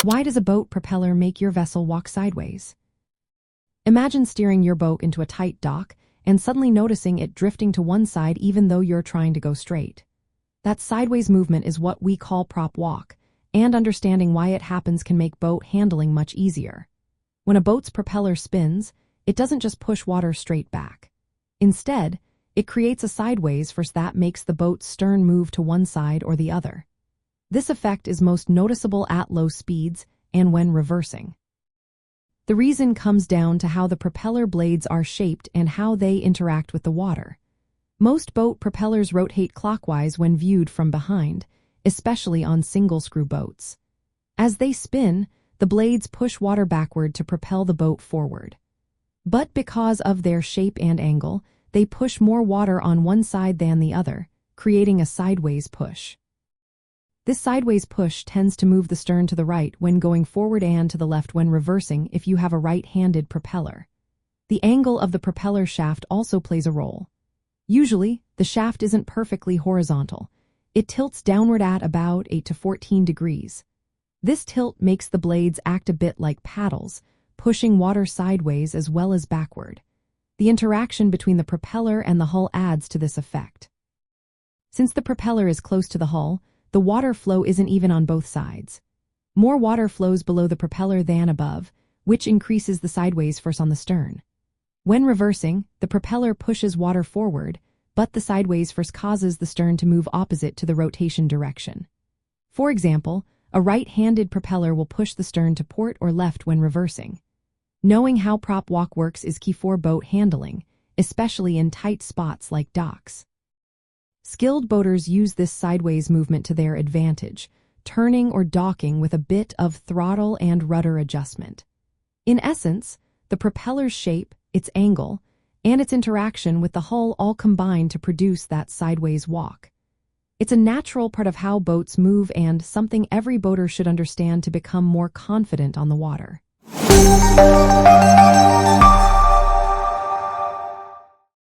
Why does a boat propeller make your vessel walk sideways? Imagine steering your boat into a tight dock and suddenly noticing it drifting to one side even though you're trying to go straight. That sideways movement is what we call prop walk, and understanding why it happens can make boat handling much easier. When a boat's propeller spins, it doesn't just push water straight back. Instead, it creates a sideways force that makes the boat's stern move to one side or the other. This effect is most noticeable at low speeds and when reversing. The reason comes down to how the propeller blades are shaped and how they interact with the water. Most boat propellers rotate clockwise when viewed from behind, especially on single-screw boats. As they spin, the blades push water backward to propel the boat forward. But because of their shape and angle, they push more water on one side than the other, creating a sideways push. This sideways push tends to move the stern to the right when going forward and to the left when reversing if you have a right-handed propeller. The angle of the propeller shaft also plays a role. Usually, the shaft isn't perfectly horizontal. It tilts downward at about 8 to 14 degrees. This tilt makes the blades act a bit like paddles, pushing water sideways as well as backward. The interaction between the propeller and the hull adds to this effect. Since the propeller is close to the hull, the water flow isn't even on both sides. More water flows below the propeller than above, which increases the sideways force on the stern. When reversing, the propeller pushes water forward, but the sideways force causes the stern to move opposite to the rotation direction. For example, a right-handed propeller will push the stern to port or left when reversing. Knowing how prop walk works is key for boat handling, especially in tight spots like docks. Skilled boaters use this sideways movement to their advantage, turning or docking with a bit of throttle and rudder adjustment. In essence, the propeller's shape, its angle, and its interaction with the hull all combine to produce that sideways walk. It's a natural part of how boats move and something every boater should understand to become more confident on the water.